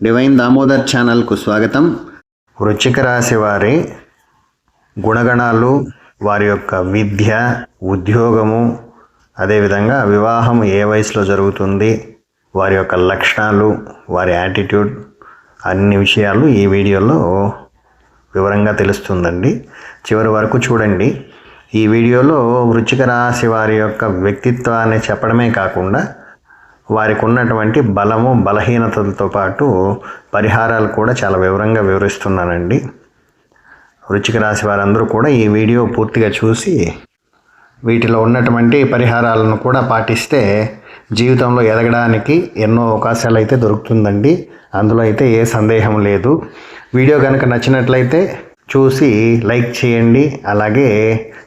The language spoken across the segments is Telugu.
డివైన్ దామోదర్ ఛానల్కు స్వాగతం. వృశ్చిక రాశి వారి గుణగణాలు, వారి యొక్క విద్య, ఉద్యోగము, అదేవిధంగా వివాహం ఏ వయసులో జరుగుతుంది, వారి యొక్క లక్షణాలు, వారి యాటిట్యూడ్, అన్ని విషయాలు ఈ వీడియోలో వివరంగా తెలుస్తుందండి. చివరి వరకు చూడండి. ఈ వీడియోలో వృశ్చిక రాశి వారి యొక్క వ్యక్తిత్వాన్ని చెప్పడమే కాకుండా వారికి ఉన్నటువంటి బలము, బలహీనతలతో పాటు పరిహారాలు కూడా చాలా వివరంగా వివరిస్తున్నానండి. వృశ్చిక రాశి వారందరూ కూడా ఈ వీడియో పూర్తిగా చూసి వీటిలో ఉన్నటువంటి పరిహారాలను కూడా పాటిస్తే జీవితంలో ఎదగడానికి ఎన్నో అవకాశాలు అయితే దొరుకుతుందండి. అందులో అయితే ఏ సందేహం లేదు. వీడియో కనుక నచ్చినట్లయితే చూసి లైక్ చేయండి. అలాగే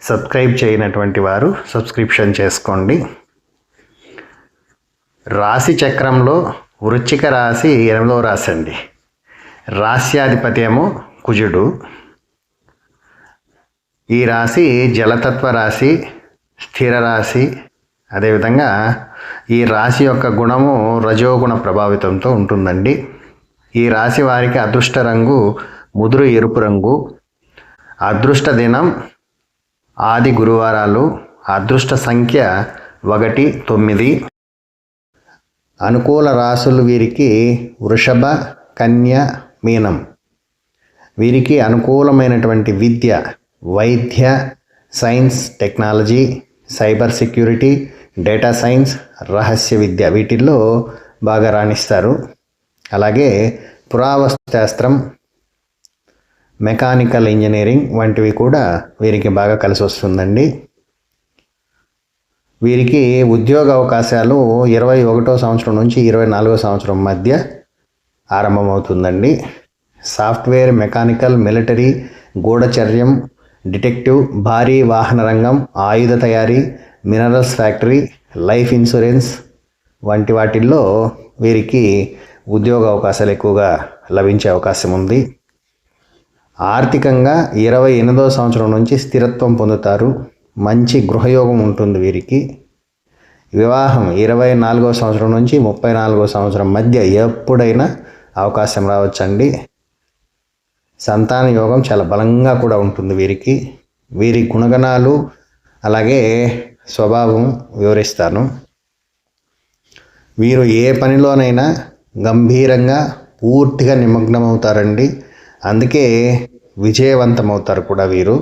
సబ్స్క్రైబ్ చేయనటువంటి వారు సబ్స్క్రిప్షన్ చేసుకోండి. రాశి చక్రంలో వృశ్చిక రాశి 8వ రాశి అండి. రాశ్యాధిపతి ఏమో కుజుడు. ఈ రాశి జలతత్వ రాశి, స్థిర రాశి. అదేవిధంగా ఈ రాశి యొక్క గుణము రజోగుణ ప్రభావితంతో ఉంటుందండి. ఈ రాశి వారికి అదృష్ట రంగు ముదురు ఎరుపు రంగు. అదృష్ట దినం ఆది గురువారాలు. అదృష్ట సంఖ్య 1, 9. అనుకూల రాశులు వీరికి వృషభ, కన్య, మీనం. వీరికి అనుకూలమైనటువంటి విద్య, వైద్య, science, technology, cyber security, data science, రహస్య విద్య వీటిల్లో బాగా రాణిస్తారు. అలాగే పురావస్తు శాస్త్రం, మెకానికల్ ఇంజనీరింగ్ వంటివి కూడా వీరికి బాగా కలిసి వస్తుందండి. వీరికి ఉద్యోగ అవకాశాలు 21వ సంవత్సరం నుంచి 24వ సంవత్సరం మధ్య ఆరంభమవుతుందండి. సాఫ్ట్వేర్, మెకానికల్, మిలిటరీ, గూఢచర్యం, డిటెక్టివ్, భారీ వాహన రంగం, ఆయుధ తయారీ, మినరల్స్ ఫ్యాక్టరీ, లైఫ్ ఇన్సూరెన్స్ వంటి వాటిల్లో వీరికి ఉద్యోగ అవకాశాలు ఎక్కువగా లభించే అవకాశం ఉంది. ఆర్థికంగా 28వ సంవత్సరం నుంచి స్థిరత్వం పొందుతారు. మంచి గృహయోగం ఉంటుంది వీరికి. వివాహం 24వ సంవత్సరం నుంచి 34వ సంవత్సరం మధ్య ఎప్పుడైనా అవకాశం రావచ్చండి. సంతాన యోగం చాలా బలంగా కూడా ఉంటుంది వీరికి. వీరి గుణగణాలు అలాగే స్వభావం వివరిస్తాను. వీరు ఏ పనిలోనైనా గంభీరంగా పూర్తిగా నిమగ్నమవుతారండి. అందుకే విజయవంతమవుతారు కూడా వీరు.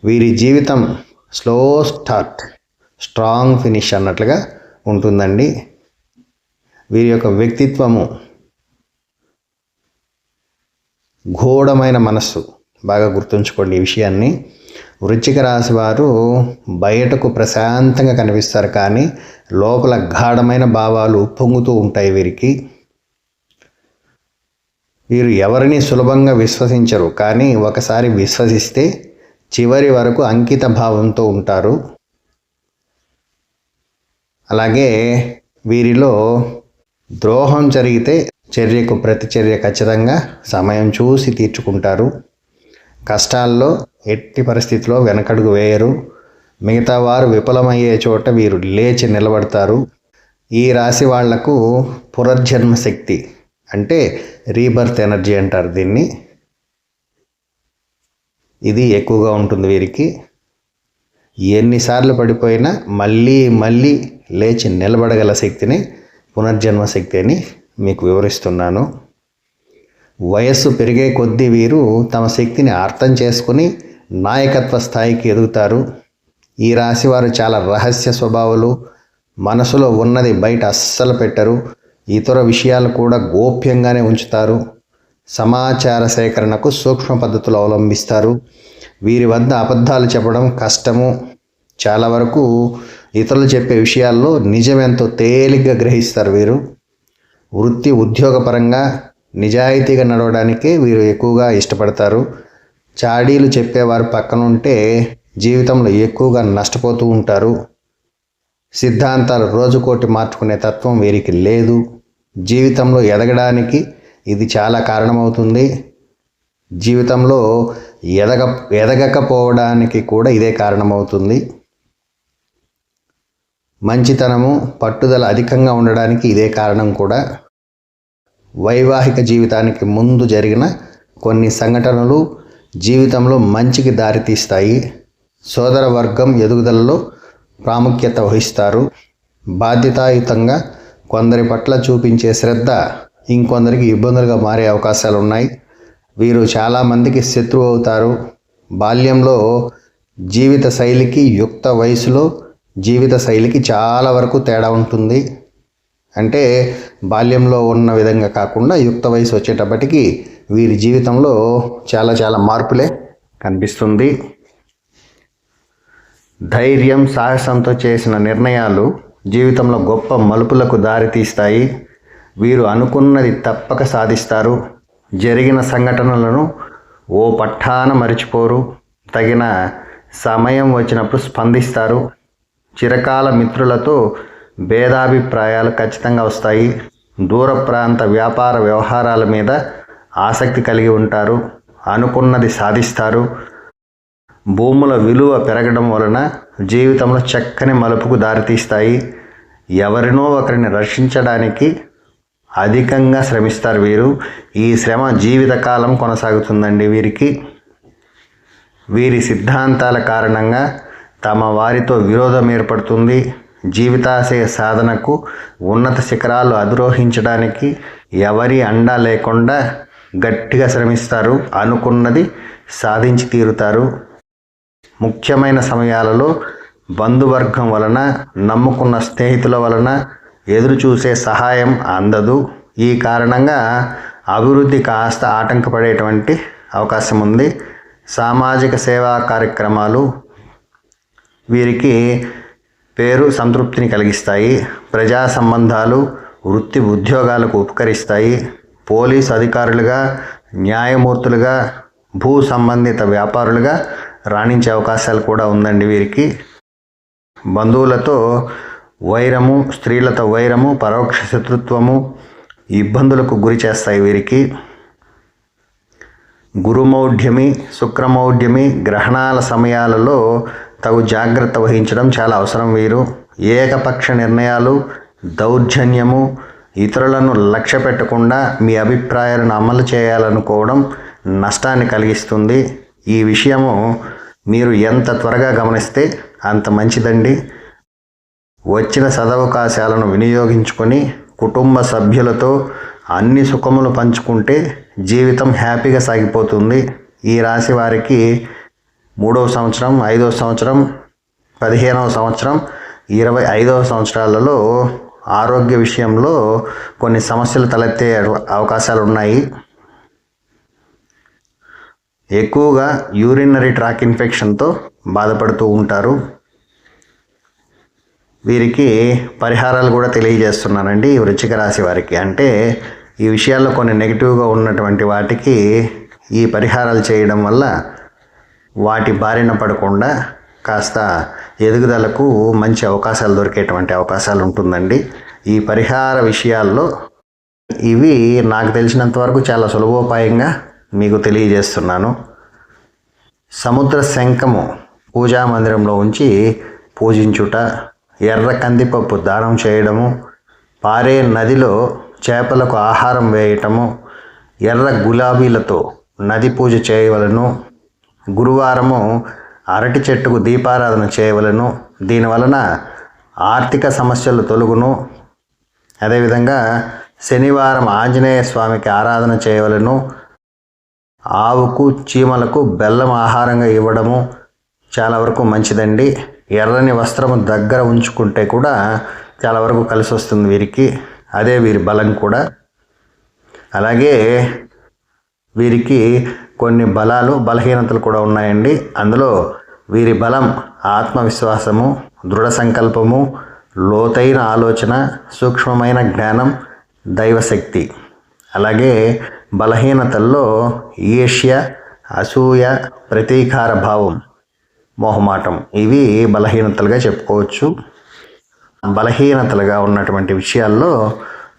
వీరి జీవితం స్లో స్టార్ట్, స్ట్రాంగ్ ఫినిష్ అన్నట్లుగా ఉంటుందండి. వీరి యొక్క వ్యక్తిత్వము ఘోరమైన మనస్సు. బాగా గుర్తుంచుకోండి ఈ విషయాన్ని. వృశ్చిక రాశి వారు బయటకు ప్రశాంతంగా కనిపిస్తారు, కానీ లోపల గాఢమైన భావాలు ఉప్పొంగుతూ ఉంటాయి వీరికి. వీరు ఎవరిని సులభంగా విశ్వసించరు, కానీ ఒకసారి విశ్వసిస్తే చివరి వరకు అంకిత భావంతో ఉంటారు. అలాగే వీరిలో ద్రోహం జరిగితే చర్యకు ప్రతిచర్య ఖచ్చితంగా సమయం చూసి తీర్చుకుంటారు. కష్టాల్లో ఎట్టి పరిస్థితిలో వెనకడుగు వేయరు. మిగతా వారు విఫలమయ్యే చోట వీరు లేచి నిలబడతారు. ఈ రాశి వాళ్లకు పునర్జన్మ శక్తి అంటే రీబర్త్ ఎనర్జీ అంటారు దీన్ని. ఇది ఎక్కువగా ఉంటుంది వీరికి. ఎన్నిసార్లు పడిపోయినా మళ్ళీ మళ్ళీ లేచి నిలబడగల శక్తిని పునర్జన్మ శక్తి అని మీకు వివరిస్తున్నాను. వయస్సు పెరిగే కొద్దీ వీరు తమ శక్తిని అర్థం చేసుకుని నాయకత్వ స్థాయికి ఎదుగుతారు. ఈ రాశి వారు చాలా రహస్య స్వభావాలు. మనసులో ఉన్నది బయట అస్సలు పెట్టరు. ఇతర విషయాలు కూడా గోప్యంగానే ఉంచుతారు. సమాచార సేకరణకు సూక్ష్మ పద్ధతులు అవలంబిస్తారు. వీరి వద్ద అబద్ధాలు చెప్పడం కష్టము. చాలా వరకు ఇతరులు చెప్పే విషయాల్లో నిజమెంతో తేలిగ్గా గ్రహిస్తారు వీరు. వృత్తి, ఉద్యోగపరంగా నిజాయితీగా నడవడానికే వీరు ఎక్కువగా ఇష్టపడతారు. చాడీలు చెప్పేవారు పక్కనుంటే జీవితంలో ఎక్కువగా నష్టపోతూ ఉంటారు. సిద్ధాంతాలు రోజుకోటి మార్చుకునే తత్వం వీరికి లేదు. జీవితంలో ఎదగడానికి ఇది చాలా కారణమవుతుంది. జీవితంలో ఎదగకపోవడానికి కూడా ఇదే కారణమవుతుంది. మంచితనము, పట్టుదల అధికంగా ఉండడానికి ఇదే కారణం కూడా. వైవాహిక జీవితానికి ముందు జరిగిన కొన్ని సంఘటనలు జీవితంలో మంచికి దారితీస్తాయి. సోదర వర్గం ఎదుగుదలలో ప్రాముఖ్యత వహిస్తారు. బాధ్యతాయుతంగా కొందరి పట్ల చూపించే శ్రద్ధ ఇంకొందరికి ఇబ్బందులుగా మారే అవకాశాలు ఉన్నాయి. వీరు చాలామందికి శత్రువు అవుతారు. బాల్యంలో జీవిత శైలికి యుక్త వయసులో జీవిత శైలికి చాలా వరకు తేడా ఉంటుంది. అంటే బాల్యంలో ఉన్న విధంగా కాకుండా యుక్త వయసు వచ్చేటప్పటికి వీరి జీవితంలో చాలా మార్పులే కనిపిస్తుంది. ధైర్యం, సాహసంతో చేసిన నిర్ణయాలు జీవితంలో గొప్ప మలుపులకు దారితీస్తాయి. వీరు అనుకున్నది తప్పక సాధిస్తారు. జరిగిన సంఘటనలను ఓ పట్టాన మరిచిపోరు. తగిన సమయం వచ్చినప్పుడు స్పందిస్తారు. చిరకాల మిత్రులతో భేదాభిప్రాయాలు ఖచ్చితంగా వస్తాయి. దూర ప్రాంత వ్యాపార వ్యవహారాల మీద ఆసక్తి కలిగి ఉంటారు. అనుకున్నది సాధిస్తారు. భూముల విలువ పెరగడం వలన జీవితంలో చక్కని మలుపుకు దారితీస్తాయి. ఎవరినో ఒకరిని రక్షించడానికి అధికంగా శ్రమిస్తారు వీరు. ఈ శ్రమ జీవితకాలం కొనసాగుతుందండి వీరికి. వీరి సిద్ధాంతాల కారణంగా తమ వారితో విరోధం ఏర్పడుతుంది. జీవితాశయ సాధనకు, ఉన్నత శిఖరాలు అధిరోహించడానికి ఎవరి అండా లేకుండా గట్టిగా శ్రమిస్తారు. అనుకున్నది సాధించి తీరుతారు. ముఖ్యమైన సమయాలలో బంధువర్గం వలన, నమ్ముకున్న స్నేహితుల వలన ఎదురు చూసే సహాయం అందదు. ఈ కారణంగా అభివృద్ధి కాస్త ఆటంకపడేటువంటి అవకాశం ఉంది. సామాజిక సేవా కార్యక్రమాలు వీరికి పేరు సంతృప్తిని కలిగిస్తాయి. ప్రజా సంబంధాలు వృత్తి ఉద్యోగాలకు ఉపకరిస్తాయి. పోలీసు అధికారులుగా, న్యాయమూర్తులుగా, భూ సంబంధిత వ్యాపారులుగా రాణించే అవకాశాలు కూడా ఉందండి వీరికి. బంధువులతో వైరము, స్త్రీలతో వైరము, పరోక్ష శత్రుత్వము ఇబ్బందులకు గురి చేస్తాయి వీరికి. గురుమౌఢ్యమి, శుక్రమౌఢ్యమి గ్రహణాల సమయాలలో తగు జాగ్రత్త వహించడం చాలా అవసరం. వీరు ఏకపక్ష నిర్ణయాలు, దౌర్జన్యము, ఇతరులను లక్ష్య పెట్టకుండా మీ అభిప్రాయాలను అమలు చేయాలనుకోవడం నష్టాన్ని కలిగిస్తుంది. ఈ విషయము మీరు ఎంత త్వరగా గమనిస్తే అంత మంచిదండి. వచ్చిన సదవకాశాలను వినియోగించుకొని కుటుంబ సభ్యులతో అన్ని సుఖములు పంచుకుంటే జీవితం హ్యాపీగా సాగిపోతుంది. ఈ రాశి వారికి 3వ సంవత్సరం, 5వ సంవత్సరం, 15వ సంవత్సరం, 25వ సంవత్సరాలలో ఆరోగ్య విషయంలో కొన్ని సమస్యలు తలెత్తే అవకాశాలు ఉన్నాయి. ఎక్కువగా యూరినరీ ట్రాక్ ఇన్ఫెక్షన్తో బాధపడుతూ ఉంటారు. వీరికి పరిహారాలు కూడా తెలియజేస్తున్నానండి ఈ వృశ్చిక రాశి వారికి. అంటే ఈ విషయాల్లో కొన్ని నెగిటివ్గా ఉన్నటువంటి వాటికి ఈ పరిహారాలు చేయడం వల్ల వాటి బారిన పడకుండా కాస్త ఎదుగుదలకు మంచి అవకాశాలు దొరికేటువంటి అవకాశాలు ఉంటుందండి. ఈ పరిహార విషయాల్లో ఇవి నాకు తెలిసినంత వరకు చాలా సులభోపాయంగా మీకు తెలియజేస్తున్నాను. సముద్ర శంఖము పూజా మందిరంలో ఉంచి పూజించుట, ఎర్ర కందిపప్పు దానం చేయడము, పారే నదిలో చేపలకు ఆహారం వేయటము, ఎర్ర గులాబీలతో నది పూజ చేయవలను, గురువారము అరటి చెట్టుకు దీపారాధన చేయవలను. దీనివలన ఆర్థిక సమస్యలు తొలగును. అదేవిధంగా శనివారం ఆంజనేయ స్వామికి ఆరాధన చేయవలను. ఆవుకు, చీమలకు బెల్లం ఆహారంగా ఇవ్వడము చాలా వరకు మంచిదండి. ఎర్రని వస్త్రము దగ్గర ఉంచుకుంటే కూడా చాలా వరకు కలిసి వస్తుంది వీరికి. అదే వీరి బలం కూడా. అలాగే వీరికి కొన్ని బలాలు, బలహీనతలు కూడా ఉన్నాయండి. అందులో వీరి బలం ఆత్మవిశ్వాసము, దృఢ సంకల్పము, లోతైన ఆలోచన, సూక్ష్మమైన జ్ఞానం, దైవశక్తి. అలాగే బలహీనతల్లో ఈర్ష్య, అసూయ, ప్రతీకార భావం, మొహమాటం ఇవి బలహీనతలుగా చెప్పుకోవచ్చు. బలహీనతలుగా ఉన్నటువంటి విషయాల్లో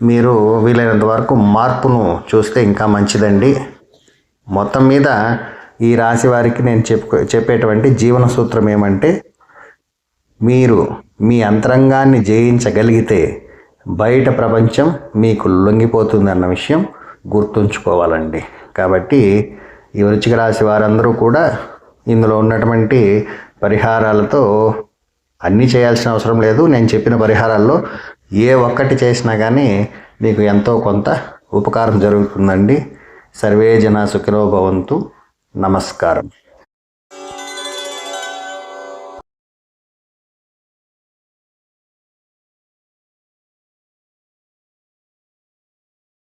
మీరు వీలైనంత వరకు మార్పును చూస్తే ఇంకా మంచిదండి. మొత్తం మీద ఈ రాశి వారికి నేను చెప్పేటువంటి జీవన సూత్రం ఏమంటే, మీరు మీ అంతరంగాన్ని జయించగలిగితే బయట ప్రపంచం మీకు లొంగిపోతుంది అన్న విషయం గుర్తుంచుకోవాలండి. కాబట్టి ఈ వృశ్చిక రాశి వారందరూ కూడా ఇందులో ఉన్నటువంటి పరిహారాలతో అన్నీ చేయాల్సిన అవసరం లేదు. నేను చెప్పిన పరిహారాల్లో ఏ ఒక్కటి చేసినా కానీ మీకు ఎంతో కొంత ఉపకారం జరుగుతుందండి. సర్వే జనా సుఖినో భవంతు. నమస్కారం.